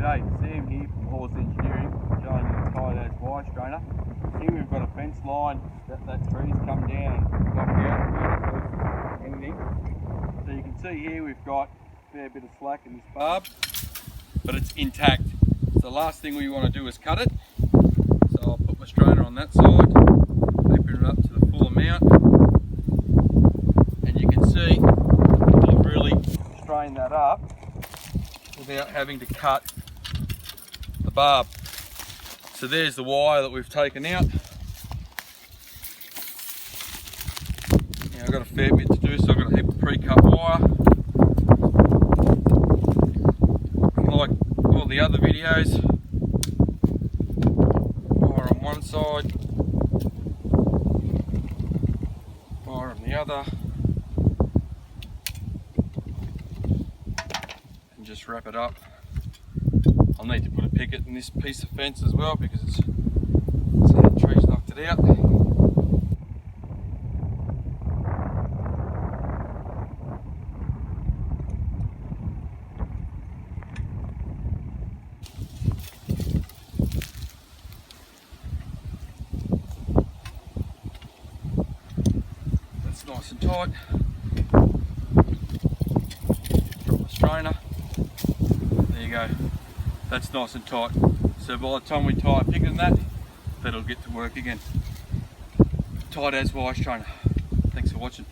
G'day, Sam here from Horsley Engineering, showing you the tight as wire strainer. Here we've got a fence line that tree's come down and knocked out really anything. So you can see here we've got a fair bit of slack in this barb, but it's intact. So the last thing we want to do is cut it. So I'll put my strainer on that side, open it up to the full amount, and you can see I've really strained that up without having to cut the barb. So there's the wire that we've taken out. Now I've got a fair bit to do, so I've got a heap of pre-cut wire. And like all the other videos, wire on one side, wire on the other, and just wrap it up. I'll need to put a picket in this piece of fence as well because it's how the tree's knocked it out. That's nice and tight. Drop the strainer. There you go. That's nice and tight. So by the time we tie a picket in that, that'll get to work again. Tight as wire strainer. Thanks for watching.